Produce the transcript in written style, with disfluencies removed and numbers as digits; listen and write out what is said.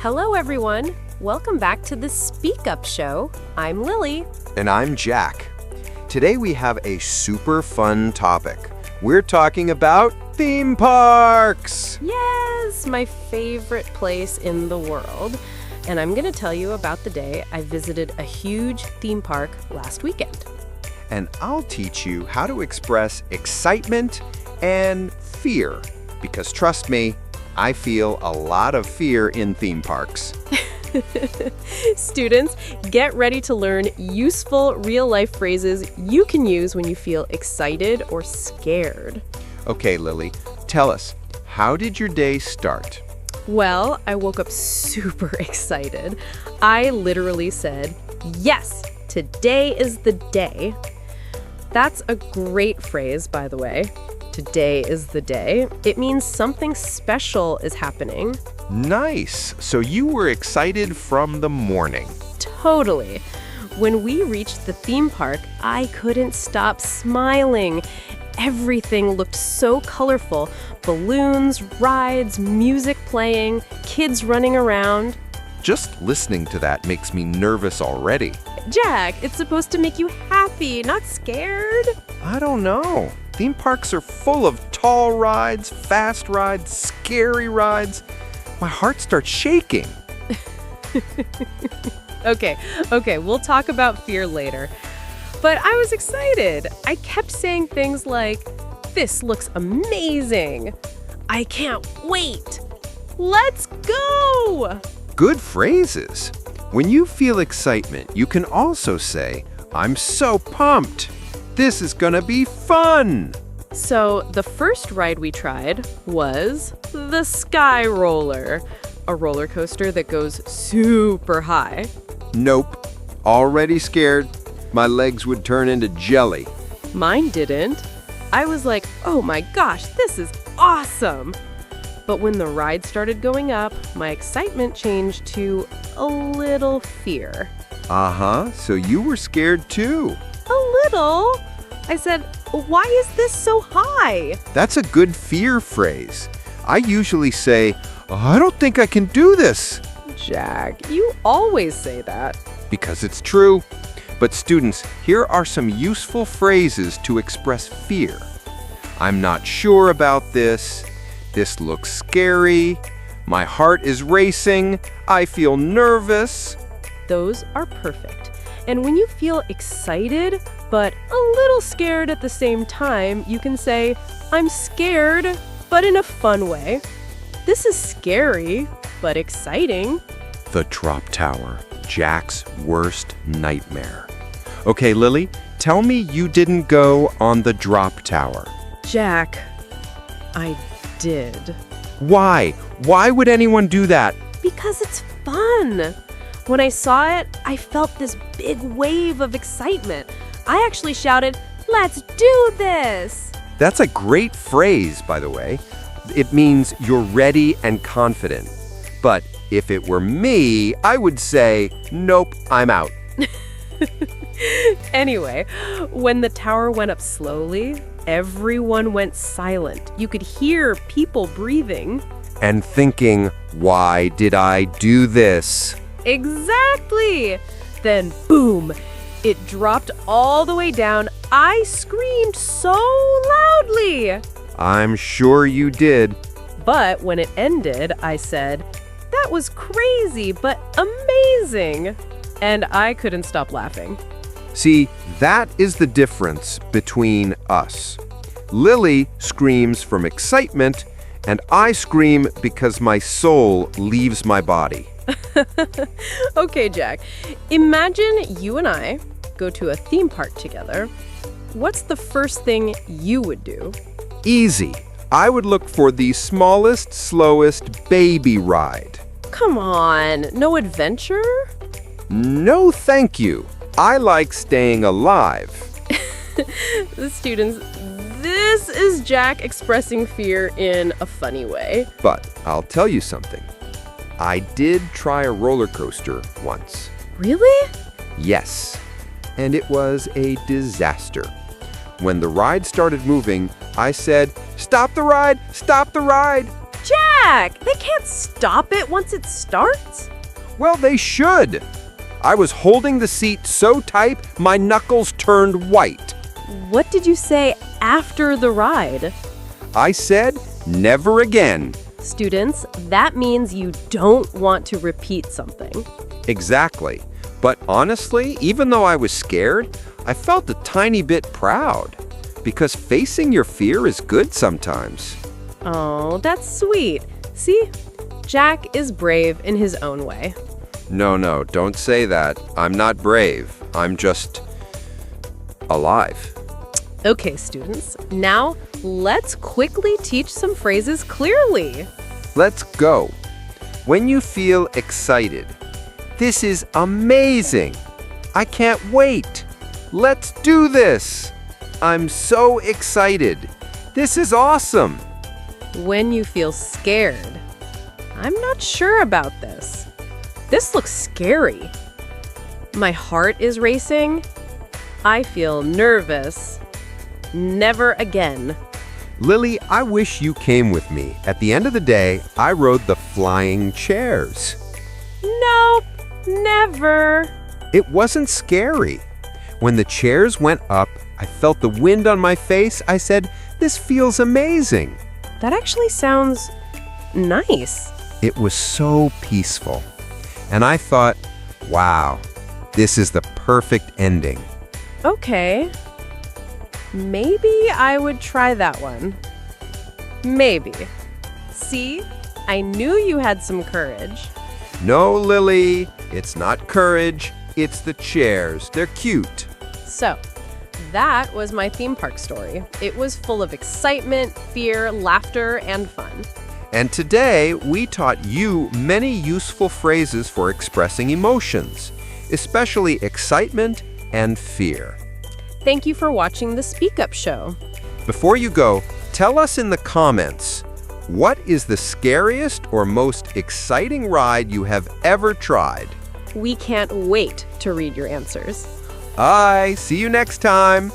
Hello, everyone. Welcome back to the SpeakUp Show. I'm Lily. And I'm Jack. Today we have a super fun topic. We're talking about theme parks. Yes, my favorite place in the world. And I'm going to tell you about the day I visited a huge theme park last weekend. And I'll teach you how to express excitement and fear. Because trust me, I feel a lot of fear in theme parks. Students, get ready to learn useful real-life phrases you can use when you feel excited or scared. Okay, Lily, tell us, how did your day start? Well, I woke up super excited. I literally said, "Yes, today is the day." That's a great phrase, by the way. Today is the day. It means something special is happening. Nice. So you were excited from the morning. Totally. When we reached the theme park, I couldn't stop smiling. Everything looked so colorful. Balloons, rides, music playing, kids running around. Just listening to that makes me nervous already. Jack, it's supposed to make you happy, not scared. I don't know. Theme parks are full of tall rides, fast rides, scary rides. My heart starts shaking. Okay, we'll talk about fear later. But I was excited. I kept saying things like, "This looks amazing. I can't wait. Let's go." Good phrases. When you feel excitement, you can also say, "I'm so pumped. This is gonna be fun." So the first ride we tried was the Sky Roller, a roller coaster that goes super high. Nope. Already scared. My legs would turn into jelly. Mine didn't. I was like, "Oh my gosh, this is awesome." But when the ride started going up, my excitement changed to a little fear. Uh-huh. So you were scared too. A little? I said, "Why is this so high?" That's a good fear phrase. I usually say, "I don't think I can do this." Jack, you always say that. Because it's true. But students, here are some useful phrases to express fear. I'm not sure about this. This looks scary. My heart is racing. I feel nervous. Those are perfect. And when you feel excited, but a little scared at the same time, you can say, "I'm scared, but in a fun way." This is scary, but exciting. The drop tower, Jack's worst nightmare. Okay, Lily, tell me you didn't go on the drop tower. Jack, I did. Why? Why would anyone do that? Because it's fun. When I saw it, I felt this big wave of excitement. I actually shouted, "Let's do this!" That's a great phrase, by the way. It means you're ready and confident. But if it were me, I would say, "Nope, I'm out." Anyway, when the tower went up slowly, everyone went silent. You could hear people breathing. And thinking, why did I do this? Exactly! Then boom! It dropped all the way down. I screamed so loudly. I'm sure you did. But when it ended, I said, "That was crazy, but amazing." And I couldn't stop laughing. See, that is the difference between us. Lily screams from excitement, and I scream because my soul leaves my body. Okay, Jack. Imagine you and I go to a theme park together. What's the first thing you would do? Easy. I would look for the smallest, slowest baby ride. Come on, no adventure? No, thank you. I like staying alive. The students, this is Jack expressing fear in a funny way. But I'll tell you something. I did try a roller coaster once. Really? Yes. And it was a disaster. When the ride started moving, I said, "Stop the ride! Stop the ride!" Jack! Jack, they can't stop it once it starts. Well, they should. I was holding the seat so tight, my knuckles turned white. What did you say after the ride? I said, never again. Students, that means you don't want to repeat something. Exactly. But honestly, even though I was scared, I felt a tiny bit proud. Because facing your fear is good sometimes. Oh, that's sweet. See? Jack is brave in his own way. No, don't say that. I'm not brave. I'm just alive. Okay, students, now let's quickly teach some phrases clearly. Let's go. When you feel excited, this is amazing. I can't wait. Let's do this. I'm so excited. This is awesome. When you feel scared, I'm not sure about this. This looks scary. My heart is racing. I feel nervous. Never again. Lily, I wish you came with me. At the end of the day, I rode the flying chairs. Nope, never. It wasn't scary. When the chairs went up, I felt the wind on my face. I said, this feels amazing. That actually sounds nice. It was so peaceful. And I thought, wow, this is the perfect ending. Okay. Maybe I would try that one. Maybe. See? I knew you had some courage. No, Lily, it's not courage, it's the chairs. They're cute. So, that was my theme park story. It was full of excitement, fear, laughter, and fun. And today, we taught you many useful phrases for expressing emotions, especially excitement and fear. Thank you for watching the SpeakUp Show. Before you go, tell us in the comments, what is the scariest or most exciting ride you have ever tried? We can't wait to read your answers. Bye, see you next time.